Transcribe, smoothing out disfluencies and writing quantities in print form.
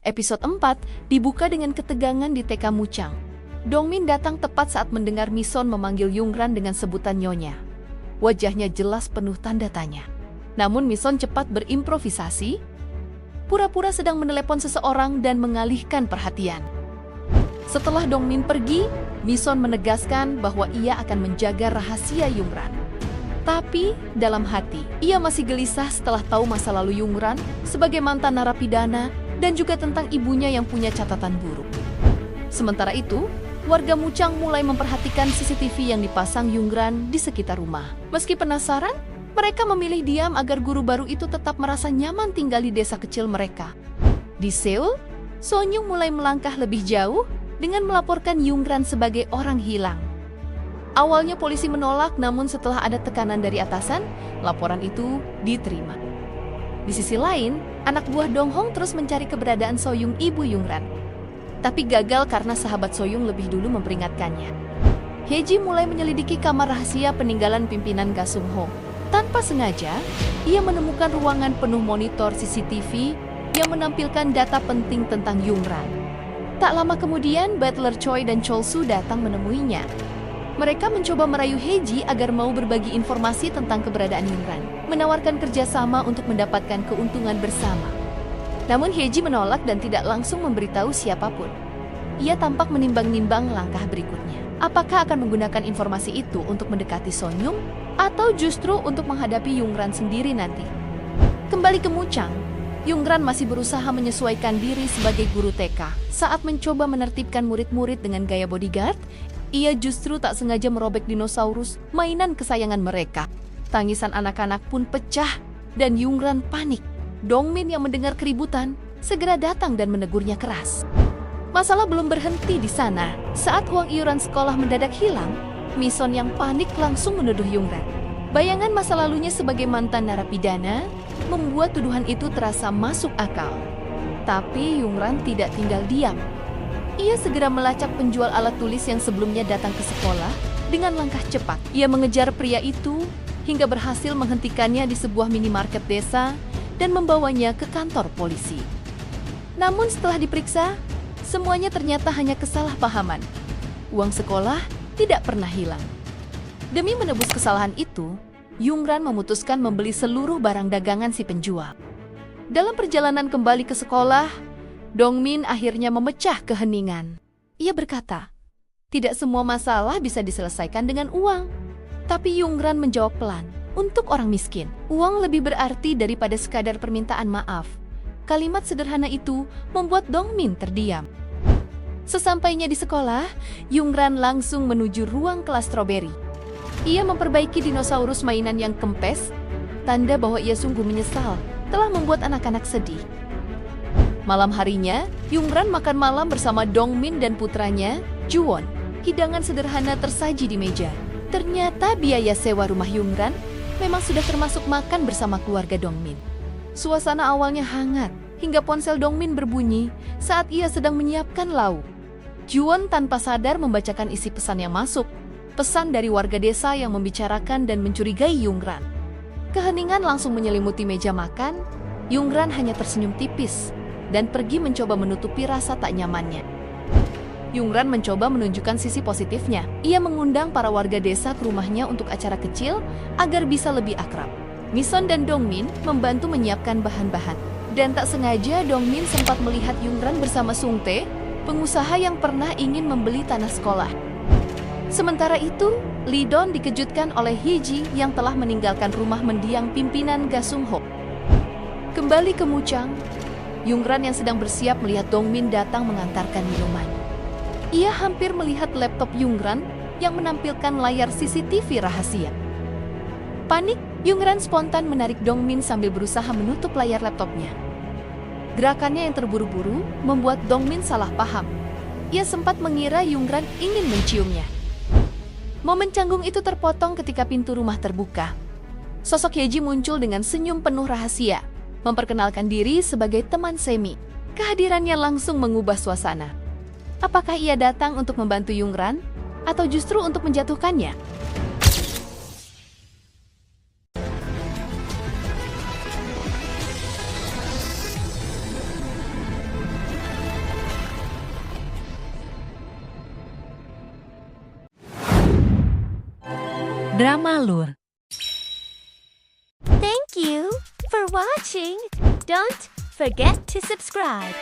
Episode 4 dibuka dengan ketegangan di TK Muchang. Dongmin datang tepat saat mendengar Mison memanggil Yungran dengan sebutan nyonya. Wajahnya jelas penuh tanda tanya. Namun Mison cepat berimprovisasi, pura-pura sedang menelepon seseorang dan mengalihkan perhatian. Setelah Dongmin pergi, Mison menegaskan bahwa ia akan menjaga rahasia Yungran. Tapi dalam hati, ia masih gelisah setelah tahu masa lalu Yungran sebagai mantan narapidana dan juga tentang ibunya yang punya catatan buruk. Sementara itu, warga Muchang mulai memperhatikan CCTV yang dipasang Yungran di sekitar rumah. Meski penasaran, mereka memilih diam agar guru baru itu tetap merasa nyaman tinggal di desa kecil mereka. Di Seoul, Sonyung mulai melangkah lebih jauh dengan melaporkan Yungran sebagai orang hilang. Awalnya polisi menolak, namun setelah ada tekanan dari atasan, laporan itu diterima. Di sisi lain, anak buah Donghong terus mencari keberadaan Soyung, ibu Yungran. Tapi gagal karena sahabat Soyung lebih dulu memperingatkannya. Heji mulai menyelidiki kamar rahasia peninggalan pimpinan Ga Sung-ho. Tanpa sengaja, ia menemukan ruangan penuh monitor CCTV yang menampilkan data penting tentang Yungran. Tak lama kemudian, Butler Choi dan Chol-su datang menemuinya. Mereka mencoba merayu Heji agar mau berbagi informasi tentang keberadaan Yungran, menawarkan kerjasama untuk mendapatkan keuntungan bersama. Namun Heji menolak dan tidak langsung memberitahu siapapun. Ia tampak menimbang-nimbang langkah berikutnya. Apakah akan menggunakan informasi itu untuk mendekati Sonyung, atau justru untuk menghadapi Yungran sendiri nanti? Kembali ke Muchang, Yungran masih berusaha menyesuaikan diri sebagai guru TK. Saat mencoba menertibkan murid-murid dengan gaya bodyguard, ia justru tak sengaja merobek dinosaurus, mainan kesayangan mereka. Tangisan anak-anak pun pecah dan Yungran panik. Dongmin yang mendengar keributan segera datang dan menegurnya keras. Masalah belum berhenti di sana. Saat uang iuran sekolah mendadak hilang, Mison yang panik langsung menuduh Yungran. Bayangan masa lalunya sebagai mantan narapidana membuat tuduhan itu terasa masuk akal. Tapi Yungran tidak tinggal diam. Ia segera melacak penjual alat tulis yang sebelumnya datang ke sekolah dengan langkah cepat. Ia mengejar pria itu hingga berhasil menghentikannya di sebuah minimarket desa dan membawanya ke kantor polisi. Namun setelah diperiksa, semuanya ternyata hanya kesalahpahaman. Uang sekolah tidak pernah hilang. Demi menebus kesalahan itu, Yungran memutuskan membeli seluruh barang dagangan si penjual. Dalam perjalanan kembali ke sekolah, Dongmin akhirnya memecah keheningan. Ia berkata, tidak semua masalah bisa diselesaikan dengan uang. Tapi Yungran menjawab pelan, untuk orang miskin, uang lebih berarti daripada sekadar permintaan maaf. Kalimat sederhana itu membuat Dongmin terdiam. Sesampainya di sekolah, Yungran langsung menuju ruang kelas stroberi. Ia memperbaiki dinosaurus mainan yang kempes, tanda bahwa ia sungguh menyesal telah membuat anak-anak sedih. Malam harinya, Yungran makan malam bersama Dongmin dan putranya, Juwon. Hidangan sederhana tersaji di meja. Ternyata biaya sewa rumah Yungran memang sudah termasuk makan bersama keluarga Dongmin. Suasana awalnya hangat, hingga ponsel Dongmin berbunyi saat ia sedang menyiapkan lauk. Juwon tanpa sadar membacakan isi pesan yang masuk. Pesan dari warga desa yang membicarakan dan mencurigai Yungran. Keheningan langsung menyelimuti meja makan. Yungran hanya tersenyum tipis dan pergi mencoba menutupi rasa tak nyamannya. Yungran mencoba menunjukkan sisi positifnya. Ia mengundang para warga desa ke rumahnya untuk acara kecil agar bisa lebih akrab. Mison dan Dongmin membantu menyiapkan bahan-bahan. Dan tak sengaja Dongmin sempat melihat Yungran bersama Sungtae, pengusaha yang pernah ingin membeli tanah sekolah. Sementara itu, Lee Don dikejutkan oleh Heji yang telah meninggalkan rumah mendiang pimpinan Ga Sung-ho. Kembali ke Muchang, Yungran yang sedang bersiap melihat Dongmin datang mengantarkan minuman. Ia hampir melihat laptop Yungran yang menampilkan layar CCTV rahasia. Panik, Yungran spontan menarik Dongmin sambil berusaha menutup layar laptopnya. Gerakannya yang terburu-buru membuat Dongmin salah paham. Ia sempat mengira Yungran ingin menciumnya. Momen canggung itu terpotong ketika pintu rumah terbuka. Sosok Heji muncul dengan senyum penuh rahasia, memperkenalkan diri sebagai teman Semi. Kehadirannya langsung mengubah suasana. Apakah ia datang untuk membantu Yungran, atau justru untuk menjatuhkannya? Drama Lur. Thank you for watching. Don't forget to subscribe.